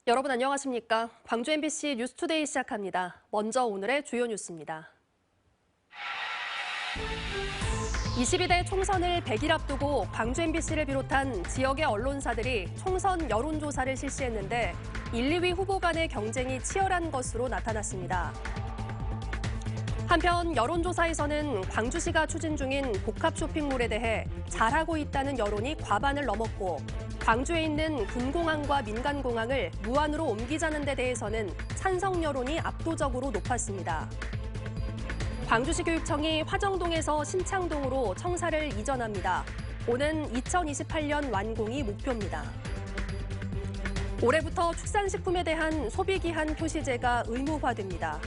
여러분 안녕하십니까? 광주 MBC 뉴스투데이 시작합니다. 먼저 오늘의 주요 뉴스입니다. 22대 총선을 100일 앞두고 광주 MBC를 비롯한 지역의 언론사들이 총선 여론조사를 실시했는데 1, 2위 후보 간의 경쟁이 치열한 것으로 나타났습니다. 한편 여론조사에서는 광주시가 추진 중인 복합 쇼핑몰에 대해 잘하고 있다는 여론이 과반을 넘었고 광주에 있는 군공항과 민간공항을 무안으로 옮기자는 데 대해서는 찬성 여론이 압도적으로 높았습니다. 광주시 교육청이 화정동에서 신창동으로 청사를 이전합니다. 오는 2028년 완공이 목표입니다. 올해부터 축산식품에 대한 소비기한 표시제가 의무화됩니다.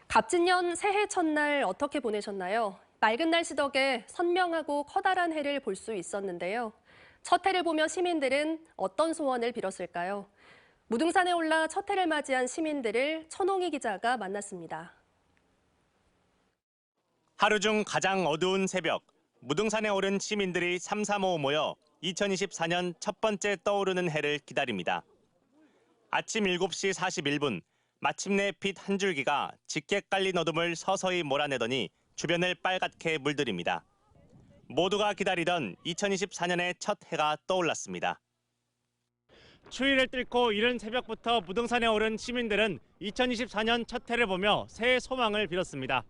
갑진년 새해 첫날 어떻게 보내셨나요? 맑은 날씨 덕에 선명하고 커다란 해를 볼 수 있었는데요. 첫 해를 보며 시민들은 어떤 소원을 빌었을까요? 무등산에 올라 첫 해를 맞이한 시민들을 천홍희 기자가 만났습니다. 하루 중 가장 어두운 새벽, 무등산에 오른 시민들이 삼삼오오 모여 2024년 첫 번째 떠오르는 해를 기다립니다. 아침 7시 41분, 마침내 빛 한 줄기가 짙게 깔린 어둠을 서서히 몰아내더니 주변을 빨갛게 물들입니다. 모두가 기다리던 2024년의 첫 해가 떠올랐습니다. 추위를 뚫고 이른 새벽부터 무등산에 오른 시민들은 2024년 첫 해를 보며 새해 소망을 빌었습니다.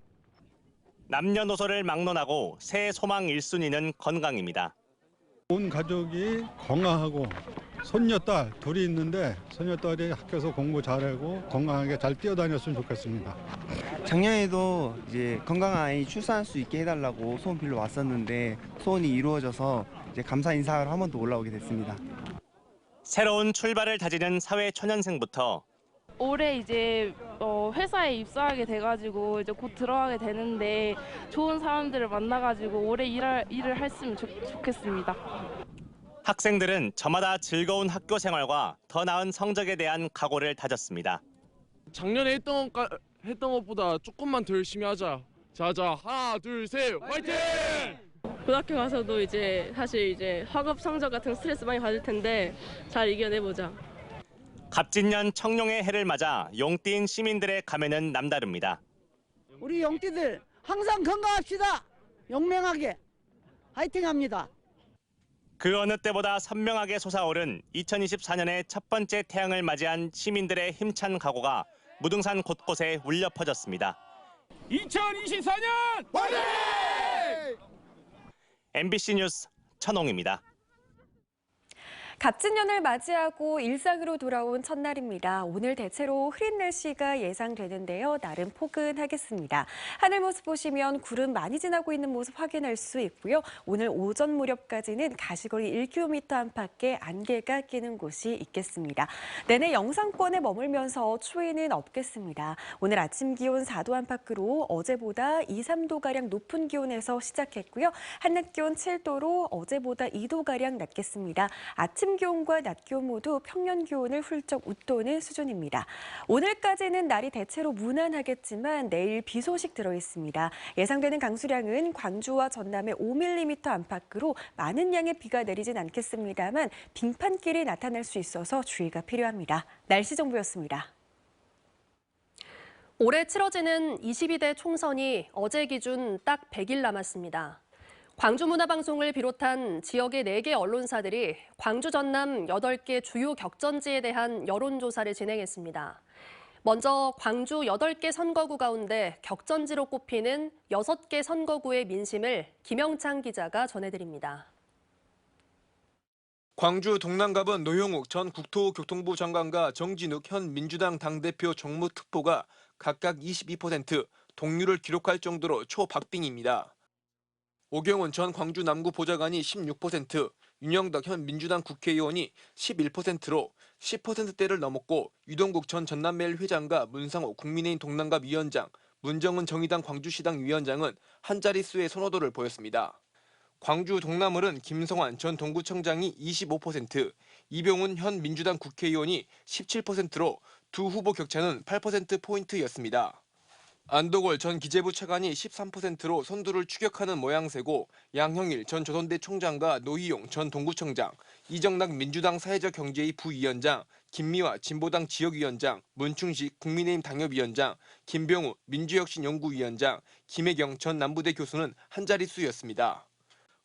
남녀노소를 막론하고 새해 소망 1순위는 건강입니다. 온 가족이 건강하고 손녀딸 둘이 있는데 손녀딸이 학교에서 공부 잘하고 건강하게 잘 뛰어다녔으면 좋겠습니다. 작년에도 이제 건강한 아이 출산할 수 있게 해달라고 소원 빌러 왔었는데 소원이 이루어져서 이제 감사 인사하러 한 번 더 올라오게 됐습니다. 새로운 출발을 다지는 사회 초년생부터 올해 이제 회사에 입사하게 돼가지고 이제 곧 들어가게 되는데 좋은 사람들을 만나가지고 올해 일을 했으면 좋겠습니다. 학생들은 저마다 즐거운 학교 생활과 더 나은 성적에 대한 각오를 다졌습니다. 작년에 했던 것보다 조금만 더 열심히 하자. 자자, 하나, 둘, 셋, 화이팅! 고등학교 가서도 이제 사실 이제 학업 성적 같은 스트레스 많이 받을 텐데 잘 이겨내보자. 갑진년 청룡의 해를 맞아 용띠인 시민들의 감회는 남다릅니다. 우리 용띠들 항상 건강합시다. 용맹하게 화이팅합니다. 그 어느 때보다 선명하게 솟아오른 2024년의 첫 번째 태양을 맞이한 시민들의 힘찬 각오가 무등산 곳곳에 울려 퍼졌습니다. 2024년 화이팅! MBC 뉴스 천홍입니다. 갑진년을 맞이하고 일상으로 돌아온 첫날입니다. 오늘 대체로 흐린 날씨가 예상되는데요. 나름 포근하겠습니다. 하늘 모습 보시면 구름 많이 지나고 있는 모습 확인할 수 있고요. 오늘 오전 무렵까지는 가시거리 1km 안팎에 안개가 끼는 곳이 있겠습니다. 내내 영상권에 머물면서 추위는 없겠습니다. 오늘 아침 기온 4도 안팎으로 어제보다 2, 3도가량 높은 기온에서 시작했고요. 한낮 기온 7도로 어제보다 2도가량 낮겠습니다. 아침 기온과 낮 기온 모두 평년 기온을 훌쩍 웃도는 수준입니다. 오늘까지는 날이 대체로 무난하겠지만 내일 비 소식 들어 있습니다. 예상되는 강수량은 광주와 전남의 5mm 안팎으로 많은 양의 비가 내리진 않겠습니다만 빙판길이 나타날 수 있어서 주의가 필요합니다. 날씨 정보였습니다. 올해 치러지는 22대 총선이 어제 기준 딱 100일 남았습니다. 광주문화방송을 비롯한 지역의 4개 언론사들이 광주 전남 8개 주요 격전지에 대한 여론조사를 진행했습니다. 먼저 광주 8개 선거구 가운데 격전지로 꼽히는 6개 선거구의 민심을 김영창 기자가 전해드립니다. 광주 동남갑은 노형욱 전 국토교통부 장관과 정진욱 현 민주당 당대표 정무특보가 각각 22%, 동률을 기록할 정도로 초박빙입니다. 오경훈 전 광주 남구 보좌관이 16%, 윤영덕 현 민주당 국회의원이 11%로 10%대를 넘었고 유동국 전 전남매일 회장과 문상호 국민의힘 동남갑 위원장, 문정은 정의당 광주시당 위원장은 한 자릿수의 선호도를 보였습니다. 광주 동남을은 김성환 전 동구청장이 25%, 이병훈 현 민주당 국회의원이 17%로 두 후보 격차는 8%포인트였습니다. 안도골 전 기재부 차관이 13%로 선두를 추격하는 모양새고 양형일 전 조선대 총장과 노희용 전 동구청장, 이정락 민주당 사회적 경제위 부위원장, 김미화 진보당 지역위원장, 문충식 국민의힘 당협위원장, 김병우 민주혁신연구위원장, 김혜경 전 남부대 교수는 한 자릿수였습니다.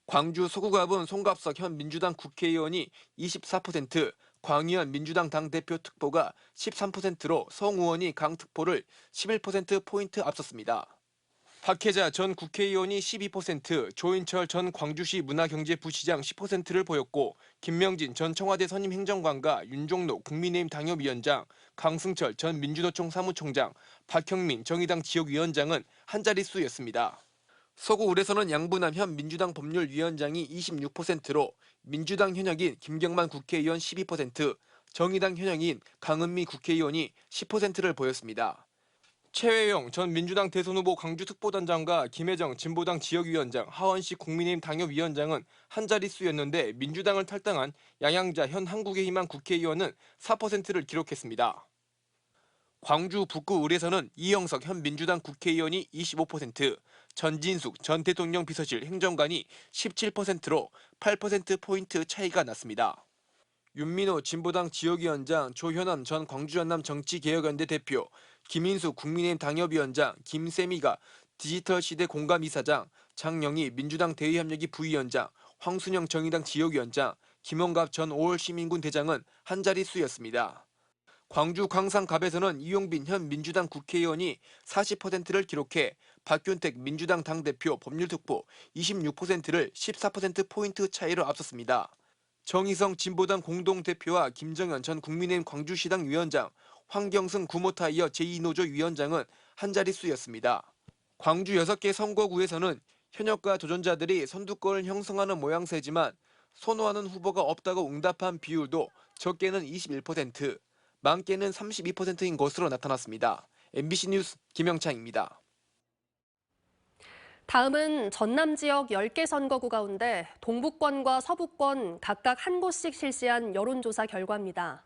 광주 서구갑은 송갑석 현 민주당 국회의원이 24%, 광의원 민주당 당대표 특보가 13%로 성 의원이 강 특보를 11%포인트 앞섰습니다. 박혜자 전 국회의원이 12%, 조인철 전 광주시 문화경제부시장 10%를 보였고 김명진 전 청와대 선임 행정관과 윤종로 국민의힘 당협위원장, 강승철 전 민주노총 사무총장, 박형민 정의당 지역위원장은 한 자릿수였습니다. 서구 을에서는 양분남 현 민주당 법률위원장이 26%로 민주당 현역인 김경만 국회의원 12%, 정의당 현역인 강은미 국회의원이 10%를 보였습니다. 최회영 전 민주당 대선 후보 광주특보단장과 김혜정 진보당 지역위원장, 하원식 국민의힘 당협위원장은 한 자릿수였는데 민주당을 탈당한 양양자 현 한국의 희망 국회의원은 4%를 기록했습니다. 광주 북구 을에서는 이영석 현 민주당 국회의원이 25%, 전진숙 전 대통령 비서실 행정관이 17%로 8%포인트 차이가 났습니다. 윤민호 진보당 지역위원장, 조현암 전 광주전남 정치개혁연대 대표, 김인수 국민의힘 당협위원장, 김세미가 디지털시대 공감이사장, 장영희 민주당 대의협력위 부위원장, 황순영 정의당 지역위원장, 김원갑 전 5월 시민군 대장은 한 자릿수였습니다. 광주 광산갑에서는 이용빈 현 민주당 국회의원이 40%를 기록해 박균택 민주당 당대표 법률특보 26%를 14%포인트 차이로 앞섰습니다. 정희성 진보당 공동대표와 김정현 전 국민의힘 광주시당 위원장, 황경승 구모타이어 제2노조 위원장은 한 자릿수였습니다. 광주 6개 선거구에서는 현역과 도전자들이 선두권을 형성하는 모양새지만 선호하는 후보가 없다고 응답한 비율도 적게는 21%, 많게는 32%인 것으로 나타났습니다. MBC 뉴스 김영창입니다. 다음은 전남 지역 10개 선거구 가운데 동북권과 서북권 각각 한 곳씩 실시한 여론조사 결과입니다.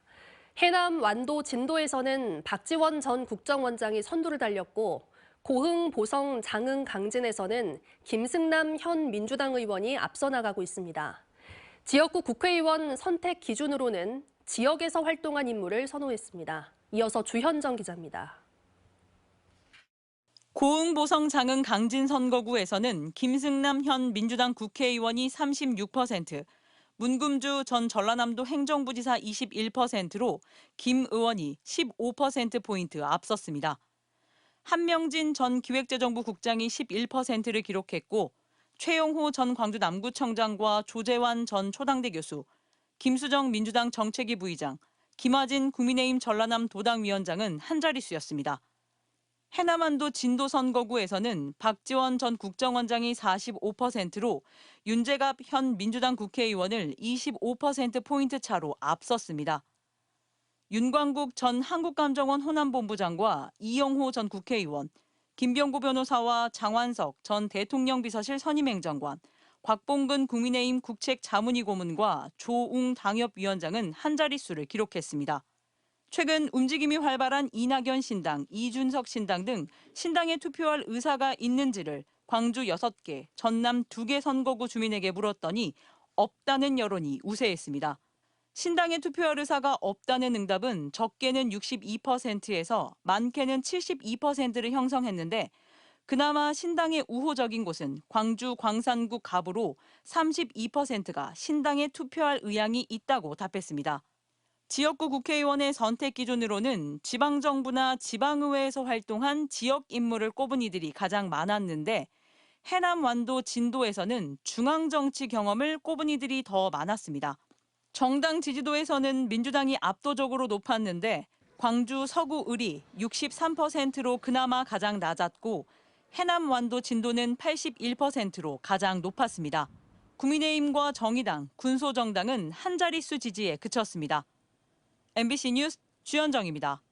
해남, 완도, 진도에서는 박지원 전 국정원장이 선두를 달렸고 고흥, 보성, 장흥, 강진에서는 김승남 현 민주당 의원이 앞서 나가고 있습니다. 지역구 국회의원 선택 기준으로는 지역에서 활동한 인물을 선호했습니다. 이어서 주현정 기자입니다. 고흥, 보성, 장흥, 강진 선거구에서는 김승남 현 민주당 국회의원이 36%, 문금주 전 전라남도 행정부지사 21%로 김 의원이 15%포인트 앞섰습니다. 한명진 전 기획재정부 국장이 11%를 기록했고 최용호 전 광주 남구청장과 조재환 전 초당대 교수, 김수정 민주당 정책위 부의장, 김화진 국민의힘 전라남 도당위원장은 한 자릿수였습니다. 해남완도 진도 선거구에서는 박지원 전 국정원장이 45%로 윤재갑 현 민주당 국회의원을 25%포인트 차로 앞섰습니다. 윤광국 전 한국감정원 호남본부장과 이영호 전 국회의원, 김병구 변호사와 장완석 전 대통령 비서실 선임행정관, 곽봉근 국민의힘 국책자문위 고문과 조웅 당협위원장은 한 자릿수를 기록했습니다. 최근 움직임이 활발한 이낙연 신당, 이준석 신당 등 신당에 투표할 의사가 있는지를 광주 6개, 전남 2개 선거구 주민에게 물었더니 없다는 여론이 우세했습니다. 신당에 투표할 의사가 없다는 응답은 적게는 62%에서 많게는 72%를 형성했는데 그나마 신당에 우호적인 곳은 광주 광산구 갑으로 32%가 신당에 투표할 의향이 있다고 답했습니다. 지역구 국회의원의 선택 기준으로는 지방정부나 지방의회에서 활동한 지역 인물을 꼽은 이들이 가장 많았는데 해남, 완도, 진도에서는 중앙정치 경험을 꼽은 이들이 더 많았습니다. 정당 지지도에서는 민주당이 압도적으로 높았는데 광주, 서구, 을이 63%로 그나마 가장 낮았고 해남, 완도, 진도는 81%로 가장 높았습니다. 국민의힘과 정의당, 군소정당은 한 자릿수 지지에 그쳤습니다. MBC 뉴스 주현정입니다.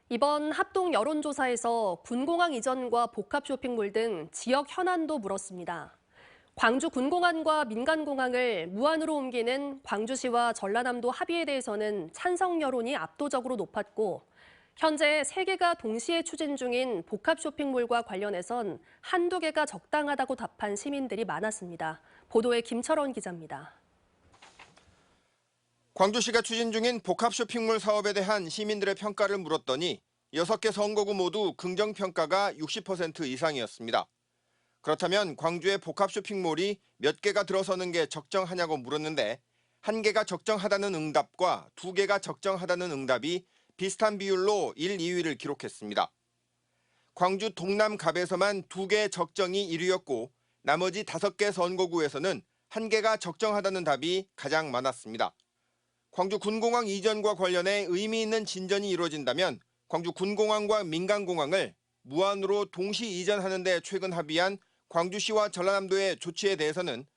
이번 합동 여론조사에서 군공항 이전과 복합 쇼핑몰 등 지역 현안도 물었습니다. 광주 군공항과 민간공항을 무안으로 옮기는 광주시와 전라남도 합의에 대해서는 찬성 여론이 압도적으로 높았고 현재 3개가 동시에 추진 중인 복합 쇼핑몰과 관련해선 한두 개가 적당하다고 답한 시민들이 많았습니다. 보도에 김철원 기자입니다. 광주시가 추진 중인 복합 쇼핑몰 사업에 대한 시민들의 평가를 물었더니 6개 선거구 모두 긍정평가가 60% 이상이었습니다. 그렇다면 광주의 복합 쇼핑몰이 몇 개가 들어서는 게 적정하냐고 물었는데 1개가 적정하다는 응답과 2개가 적정하다는 응답이 비슷한 비율로 1, 2위를 기록했습니다. 광주 동남갑에서만 2개 적정이 1위였고 나머지 5개 선거구에서는 1개가 적정하다는 답이 가장 많았습니다. 광주 군공항 이전과 관련해 의미 있는 진전이 이루어진다면 광주 군공항과 민간공항을 무한으로 동시 이전하는 데 최근 합의한 광주시와 전라남도의 조치에 대해서는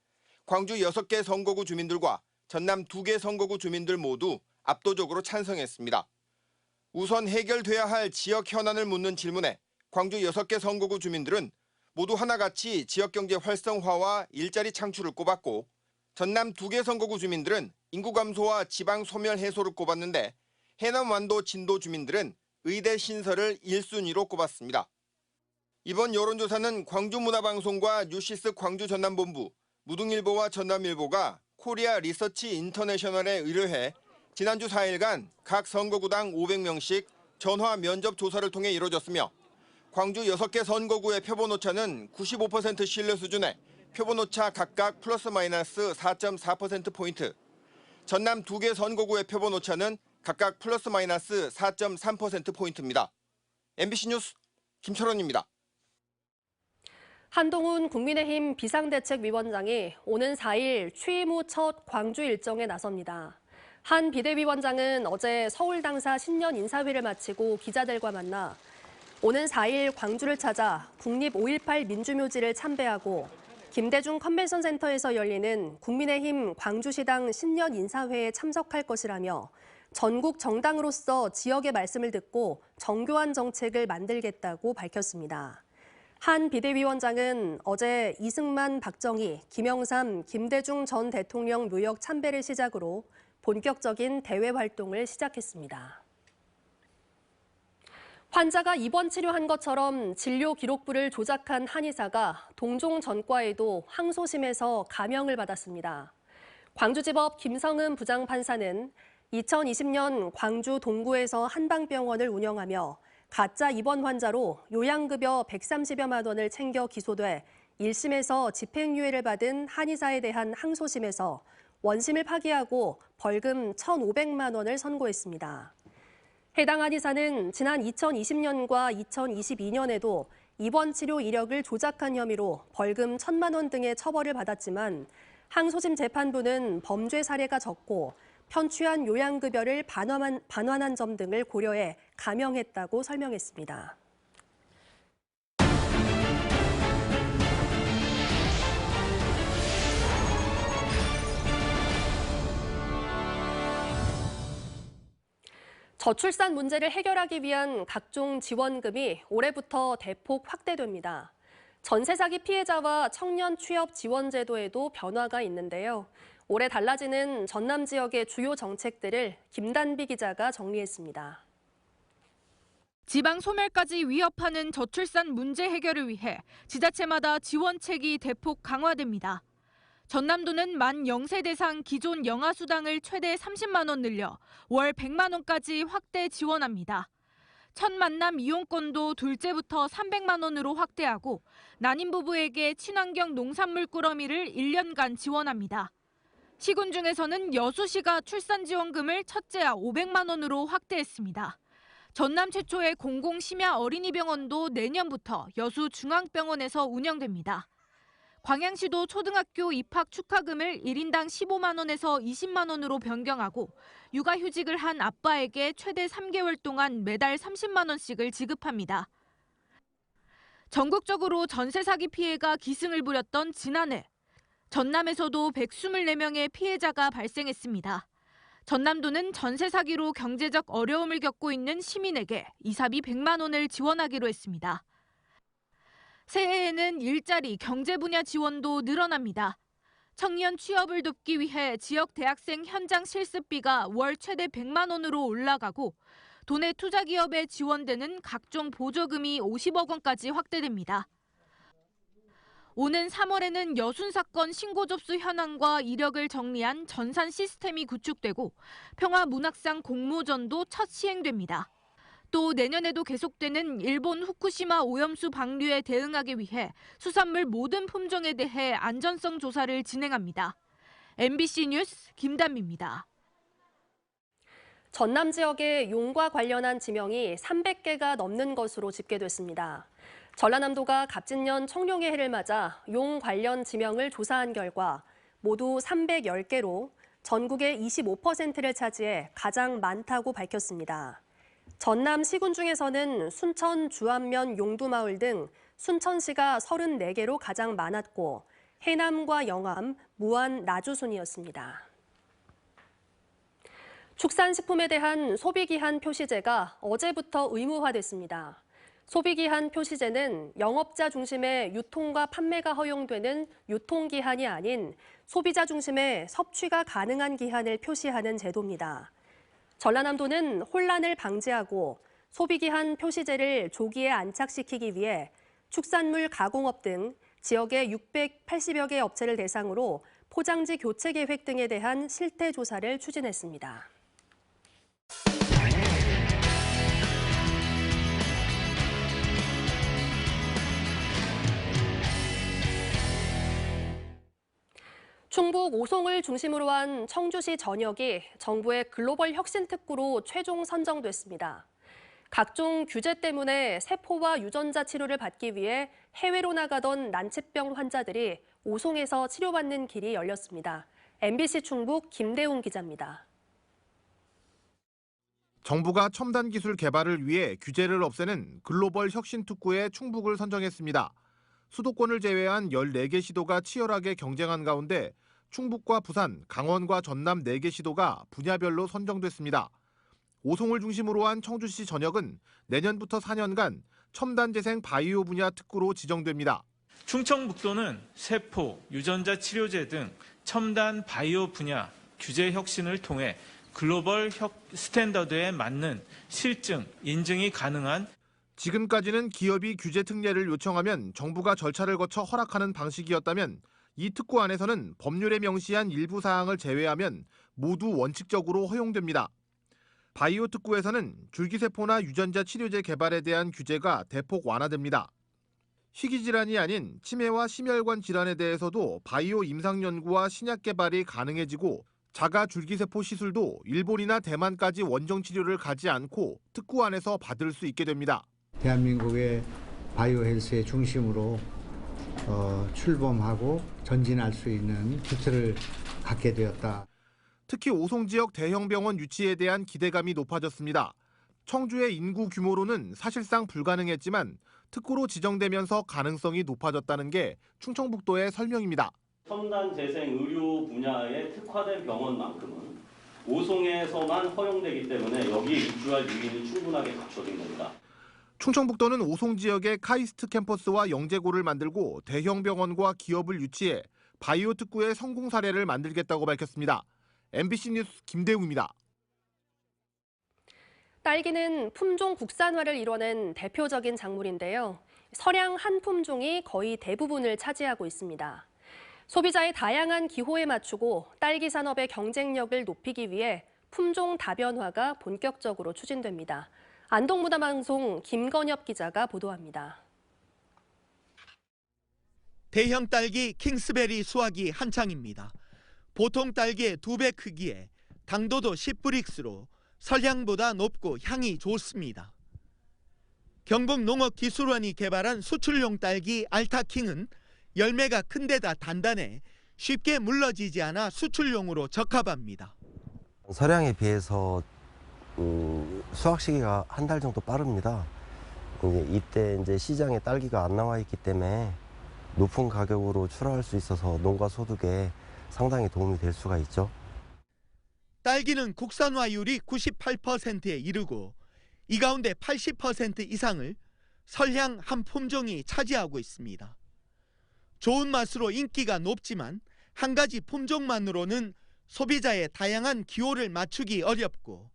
광주 6개 선거구 주민들과 전남 2개 선거구 주민들 모두 압도적으로 찬성했습니다. 우선 해결돼야 할 지역 현안을 묻는 질문에 광주 6개 선거구 주민들은 모두 하나같이 지역경제 활성화와 일자리 창출을 꼽았고 전남 2개 선거구 주민들은 인구 감소와 지방 소멸 해소를 꼽았는데 해남 완도 진도 주민들은 의대 신설을 1순위로 꼽았습니다. 이번 여론조사는 광주문화방송과 뉴시스 광주전남본부, 무등일보와 전남일보가 코리아 리서치 인터내셔널에 의뢰해 지난주 4일간 각 선거구당 500명씩 전화 면접 조사를 통해 이루어졌으며 광주 6개 선거구의 표본오차는 95% 신뢰 수준에 표본오차 각각 플러스 마이너스 4.4%포인트, 전남 2개 선거구의 표본오차는 각각 플러스 마이너스 4.3%포인트입니다. MBC 뉴스 김철원입니다. 한동훈 국민의힘 비상대책위원장이 오는 4일 취임 후 첫 광주 일정에 나섭니다. 한 비대위원장은 어제 서울 당사 신년 인사회를 마치고 기자들과 만나 오는 4일 광주를 찾아 국립 5.18 민주묘지를 참배하고 김대중 컨벤션센터에서 열리는 국민의힘 광주시당 신년 인사회에 참석할 것이라며 전국 정당으로서 지역의 말씀을 듣고 정교한 정책을 만들겠다고 밝혔습니다. 한 비대위원장은 어제 이승만, 박정희, 김영삼, 김대중 전 대통령 묘역 참배를 시작으로 본격적인 대외 활동을 시작했습니다. 환자가 입원 치료한 것처럼 진료 기록부를 조작한 한의사가 동종 전과에도 항소심에서 감형을 받았습니다. 광주지법 김성은 부장판사는 2020년 광주 동구에서 한방병원을 운영하며 가짜 입원 환자로 요양급여 130여만 원을 챙겨 기소돼 1심에서 집행유예를 받은 한의사에 대한 항소심에서 원심을 파기하고 벌금 1,500만 원을 선고했습니다. 해당 한의사는 지난 2020년과 2022년에도 입원 치료 이력을 조작한 혐의로 벌금 1,000만 원 등의 처벌을 받았지만 항소심 재판부는 범죄 사례가 적고 편취한 요양급여를 반환한 점 등을 고려해 감형했다고 설명했습니다. 저출산 문제를 해결하기 위한 각종 지원금이 올해부터 대폭 확대됩니다. 전세 사기 피해자와 청년 취업 지원 제도에도 변화가 있는데요. 올해 달라지는 전남 지역의 주요 정책들을 김단비 기자가 정리했습니다. 지방 소멸까지 위협하는 저출산 문제 해결을 위해 지자체마다 지원책이 대폭 강화됩니다. 전남도는 만 0세 대상 기존 영아수당을 최대 30만 원 늘려 월 100만 원까지 확대 지원합니다. 첫 만남 이용권도 둘째부터 300만 원으로 확대하고 난임 부부에게 친환경 농산물 꾸러미를 1년간 지원합니다. 시군 중에서는 여수시가 출산지원금을 첫째아 500만 원으로 확대했습니다. 전남 최초의 공공심야 어린이병원도 내년부터 여수 중앙병원에서 운영됩니다. 광양시도 초등학교 입학 축하금을 1인당 15만 원에서 20만 원으로 변경하고 육아휴직을 한 아빠에게 최대 3개월 동안 매달 30만 원씩을 지급합니다. 전국적으로 전세 사기 피해가 기승을 부렸던 지난해, 전남에서도 124명의 피해자가 발생했습니다. 전남도는 전세 사기로 경제적 어려움을 겪고 있는 시민에게 이사비 100만 원을 지원하기로 했습니다. 새해에는 일자리, 경제 분야 지원도 늘어납니다. 청년 취업을 돕기 위해 지역 대학생 현장 실습비가 월 최대 100만 원으로 올라가고 도내 투자기업에 지원되는 각종 보조금이 50억 원까지 확대됩니다. 오는 3월에는 여순 사건 신고 접수 현황과 이력을 정리한 전산 시스템이 구축되고 평화문학상 공모전도 첫 시행됩니다. 또 내년에도 계속되는 일본 후쿠시마 오염수 방류에 대응하기 위해 수산물 모든 품종에 대해 안전성 조사를 진행합니다. MBC 뉴스 김단미입니다. 전남 지역의 용과 관련한 지명이 300개가 넘는 것으로 집계됐습니다. 전라남도가 갑진년 청룡의 해를 맞아 용 관련 지명을 조사한 결과 모두 310개로 전국의 25%를 차지해 가장 많다고 밝혔습니다. 전남 시군 중에서는 순천 주안면 용두마을 등 순천시가 34개로 가장 많았고 해남과 영암, 무안, 나주 순이었습니다. 축산식품에 대한 소비기한 표시제가 어제부터 의무화됐습니다. 소비기한 표시제는 영업자 중심의 유통과 판매가 허용되는 유통기한이 아닌 소비자 중심의 섭취가 가능한 기한을 표시하는 제도입니다. 전라남도는 혼란을 방지하고 소비기한 표시제를 조기에 안착시키기 위해 축산물 가공업 등 지역의 680여 개 업체를 대상으로 포장지 교체 계획 등에 대한 실태 조사를 추진했습니다. 충북 오송을 중심으로 한 청주시 전역이 정부의 글로벌 혁신특구로 최종 선정됐습니다. 각종 규제 때문에 세포와 유전자 치료를 받기 위해 해외로 나가던 난치병 환자들이 오송에서 치료받는 길이 열렸습니다. MBC 충북 김대웅 기자입니다. 정부가 첨단 기술 개발을 위해 규제를 없애는 글로벌 혁신특구에 충북을 선정했습니다. 수도권을 제외한 14개 시도가 치열하게 경쟁한 가운데 충북과 부산, 강원과 전남 4개 시도가 분야별로 선정됐습니다. 오송을 중심으로 한 청주시 전역은 내년부터 4년간 첨단 재생 바이오 분야 특구로 지정됩니다. 충청북도는 세포, 유전자 치료제 등 첨단 바이오 분야 규제 혁신을 통해 글로벌 스탠더드에 맞는 실증, 인증이 가능한 지금까지는 기업이 규제 특례를 요청하면 정부가 절차를 거쳐 허락하는 방식이었다면 이 특구 안에서는 법률에 명시한 일부 사항을 제외하면 모두 원칙적으로 허용됩니다. 바이오 특구에서는 줄기세포나 유전자 치료제 개발에 대한 규제가 대폭 완화됩니다. 희귀질환이 아닌 치매와 심혈관 질환에 대해서도 바이오 임상 연구와 신약 개발이 가능해지고 자가 줄기세포 시술도 일본이나 대만까지 원정 치료를 가지 않고 특구 안에서 받을 수 있게 됩니다. 대한민국의 바이오 헬스의 중심으로 출범하고 전진할 수 있는 기틀을 갖게 되었다. 특히 오송 지역 대형 병원 유치에 대한 기대감이 높아졌습니다. 청주의 인구 규모로는 사실상 불가능했지만 특구로 지정되면서 가능성이 높아졌다는 게 충청북도의 설명입니다. 첨단 재생 의료 분야에 특화된 병원만큼은 오송에서만 허용되기 때문에 여기에 입주할 유인이 충분하게 갖춰진 겁니다. 충청북도는 오송 지역에 카이스트 캠퍼스와 영재고를 만들고 대형 병원과 기업을 유치해 바이오 특구의 성공 사례를 만들겠다고 밝혔습니다. MBC 뉴스 김대웅입니다. 딸기는 품종 국산화를 이뤄낸 대표적인 작물인데요. 서량 한 품종이 거의 대부분을 차지하고 있습니다. 소비자의 다양한 기호에 맞추고 딸기 산업의 경쟁력을 높이기 위해 품종 다변화가 본격적으로 추진됩니다. 안동문화방송 김건엽 기자가 보도합니다. 대형 딸기 킹스베리 수확이 한창입니다. 보통 딸기의 2배 크기에 당도도 10브릭스로 설향보다 높고 향이 좋습니다. 경북농업기술원이 개발한 수출용 딸기 알타킹은 열매가 큰 데다 단단해 쉽게 물러지지 않아 수출용으로 적합합니다. 설향에 비해서 수확 시기가 한 달 정도 빠릅니다. 이때 이제 시장에 딸기가 안 나와 있기 때문에 높은 가격으로 출하할 수 있어서 농가 소득에 상당히 도움이 될 수가 있죠. 딸기는 국산화율이 98%에 이르고 이 가운데 80% 이상을 설향 한 품종이 차지하고 있습니다. 좋은 맛으로 인기가 높지만 한 가지 품종만으로는 소비자의 다양한 기호를 맞추기 어렵고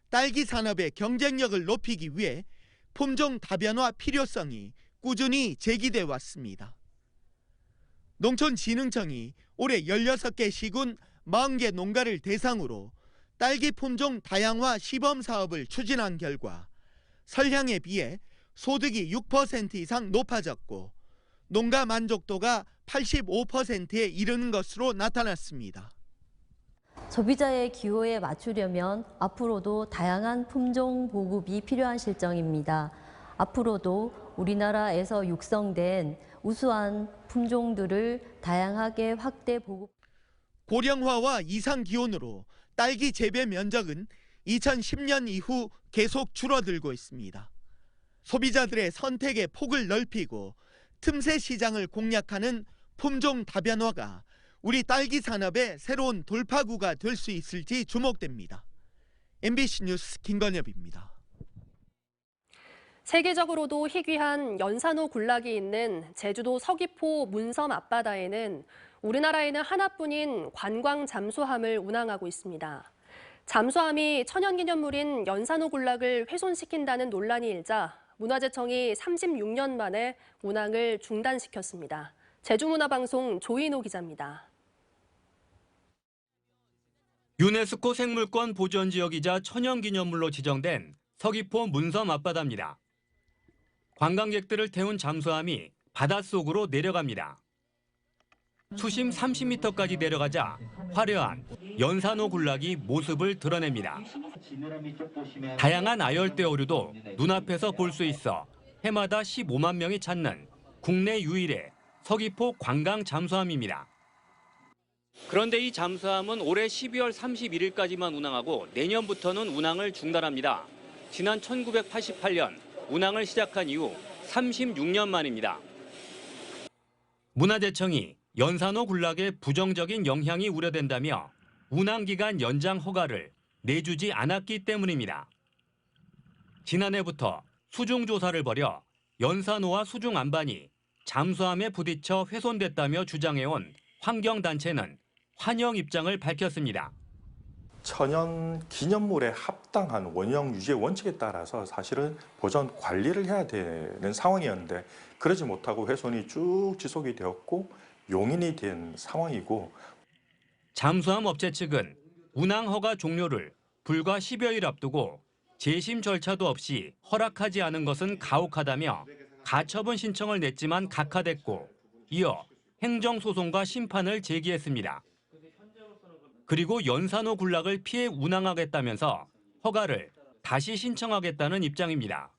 딸기 산업의 경쟁력을 높이기 위해 품종 다변화 필요성이 꾸준히 제기돼 왔습니다. 농촌진흥청이 올해 16개 시군 40개 농가를 대상으로 딸기 품종 다양화 시범 사업을 추진한 결과 설향에 비해 소득이 6% 이상 높아졌고 농가 만족도가 85%에 이르는 것으로 나타났습니다. 소비자의 기호에 맞추려면 앞으로도 다양한 품종 보급이 필요한 실정입니다. 앞으로도 우리나라에서 육성된 우수한 품종들을 다양하게 확대 보급. 고령화와 이상 기온으로 딸기 재배 면적은 2010년 이후 계속 줄어들고 있습니다. 소비자들의 선택의 폭을 넓히고 틈새 시장을 공략하는 품종 다변화가 우리 딸기 산업의 새로운 돌파구가 될 수 있을지 주목됩니다. MBC 뉴스 김건엽입니다. 세계적으로도 희귀한 연산호 군락이 있는 제주도 서귀포 문섬 앞바다에는 우리나라에는 하나뿐인 관광 잠수함을 운항하고 있습니다. 잠수함이 천연기념물인 연산호 군락을 훼손시킨다는 논란이 일자 문화재청이 36년 만에 운항을 중단시켰습니다. 제주문화방송 조인호 기자입니다. 유네스코 생물권 보전지역이자 천연기념물로 지정된 서귀포 문섬 앞바다입니다. 관광객들을 태운 잠수함이 바닷속으로 내려갑니다. 수심 30m까지 내려가자 화려한 연산호 군락이 모습을 드러냅니다. 다양한 아열대 어류도 눈앞에서 볼 수 있어 해마다 15만 명이 찾는 국내 유일의 서귀포 관광 잠수함입니다. 그런데 이 잠수함은 올해 12월 31일까지만 운항하고 내년부터는 운항을 중단합니다. 지난 1988년 운항을 시작한 이후 36년 만입니다. 문화재청이 연산호 군락의 부정적인 영향이 우려된다며 운항기간 연장 허가를 내주지 않았기 때문입니다. 지난해부터 수중조사를 벌여 연산호와 수중 안반이 잠수함에 부딪혀 훼손됐다며 주장해온 환경단체는 환영 입장을 밝혔습니다. 천연 기념물에 합당한 원형 유지의 원칙에 따라서 사실은 보전 관리를 해야 되는 상황이었는데 그러지 못하고 훼손이 쭉 지속이 되었고 용인이 된 상황이고 잠수함 업체 측은 운항 허가 종료를 불과 10여일 앞두고 재심 절차도 없이 허락하지 않은 것은 가혹하다며 가처분 신청을 냈지만 각하됐고 이어 행정소송과 심판을 제기했습니다. 그리고 연산호 군락을 피해 운항하겠다면서 허가를 다시 신청하겠다는 입장입니다.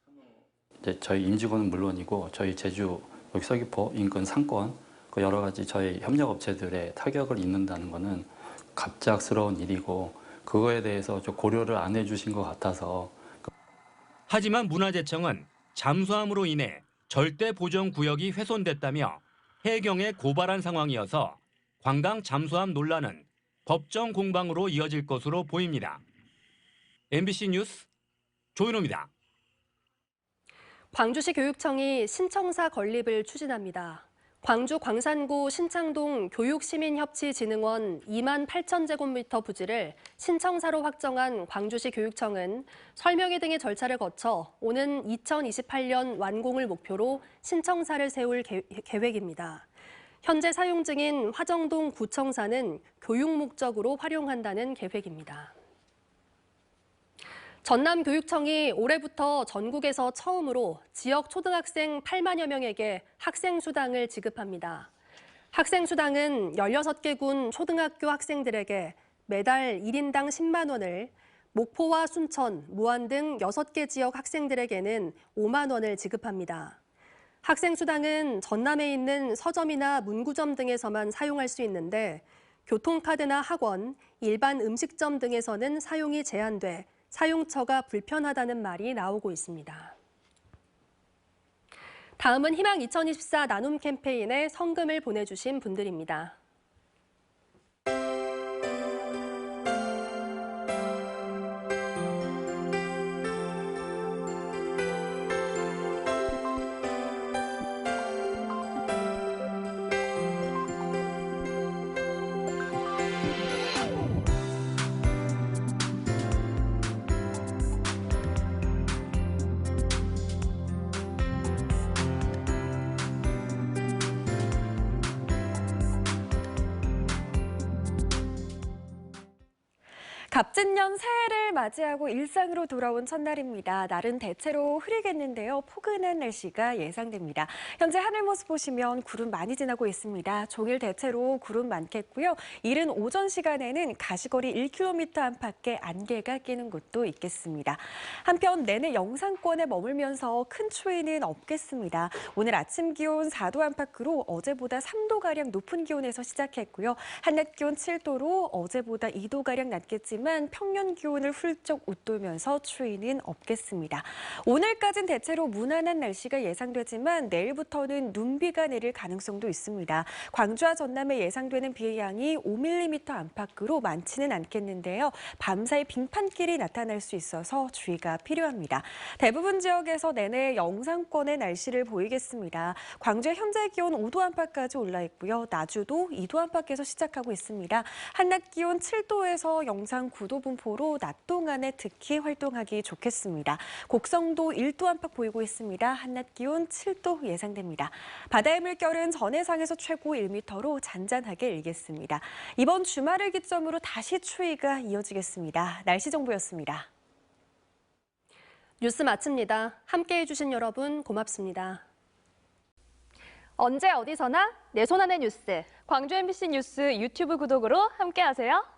이제 저희 임직원은 물론이고 저희 제주 여기 서귀포 인근 상권 그 여러 가지 저희 협력업체들의 타격을 입는다는 것은 갑작스러운 일이고 그거에 대해서 좀 고려를 안 해주신 것 같아서. 하지만 문화재청은 잠수함으로 인해 절대 보전 구역이 훼손됐다며 해경에 고발한 상황이어서 관광 잠수함 논란은 법정 공방으로 이어질 것으로 보입니다. MBC 뉴스 조인호입니다. 광주시 교육청이 신청사 건립을 추진합니다. 광주 광산구 신창동 교육시민협치진흥원 2만 8천 제곱미터 부지를 신청사로 확정한 광주시 교육청은 설명회 등의 절차를 거쳐 오는 2028년 완공을 목표로 신청사를 세울 계획입니다. 현재 사용 중인 화정동 구청사는 교육 목적으로 활용한다는 계획입니다. 전남교육청이 올해부터 전국에서 처음으로 지역 초등학생 8만여 명에게 학생수당을 지급합니다. 학생수당은 16개 군 초등학교 학생들에게 매달 1인당 10만 원을, 목포와 순천, 무안 등 6개 지역 학생들에게는 5만 원을 지급합니다. 학생수당은 전남에 있는 서점이나 문구점 등에서만 사용할 수 있는데 교통카드나 학원, 일반 음식점 등에서는 사용이 제한돼 사용처가 불편하다는 말이 나오고 있습니다. 다음은 희망 2024 나눔 캠페인에 성금을 보내주신 분들입니다. 갑진년 새해를 맞이하고 일상으로 돌아온 첫날입니다. 날은 대체로 흐리겠는데요. 포근한 날씨가 예상됩니다. 현재 하늘 모습 보시면 구름 많이 지나고 있습니다. 종일 대체로 구름 많겠고요. 이른 오전 시간에는 가시거리 1km 안팎의 안개가 끼는 곳도 있겠습니다. 한편 내내 영상권에 머물면서 큰 추위는 없겠습니다. 오늘 아침 기온 4도 안팎으로 어제보다 3도가량 높은 기온에서 시작했고요. 한낮 기온 7도로 어제보다 2도가량 낮겠지만 평년 기온을 훌쩍 웃돌면서 추위는 없겠습니다. 오늘까지는 대체로 무난한 날씨가 예상되지만 내일부터는 눈비가 내릴 가능성도 있습니다. 광주와 전남에 예상되는 비의 양이 5mm 안팎으로 많지는 않겠는데요. 밤사이 빙판길이 나타날 수 있어서 주의가 필요합니다. 대부분 지역에서 내내 영상권의 날씨를 보이겠습니다. 광주의 현재 기온 5도 안팎까지 올라 있고요. 나주도 2도 안팎에서 시작하고 있습니다. 한낮 기온 7도에서 영상 9도 분포로 낮 동안에 특히 활동하기 좋겠습니다. 곡성도 1도 안팎 보이고 있습니다. 한낮 기온 7도 예상됩니다. 바다의 물결은 전해상에서 최고 1m로 잔잔하게 일겠습니다. 이번 주말을 기점으로 다시 추위가 이어지겠습니다. 날씨 정보였습니다. 뉴스 마칩니다. 함께해 주신 여러분 고맙습니다. 언제 어디서나 내 손 안의 뉴스. 광주 MBC 뉴스 유튜브 구독으로 함께하세요.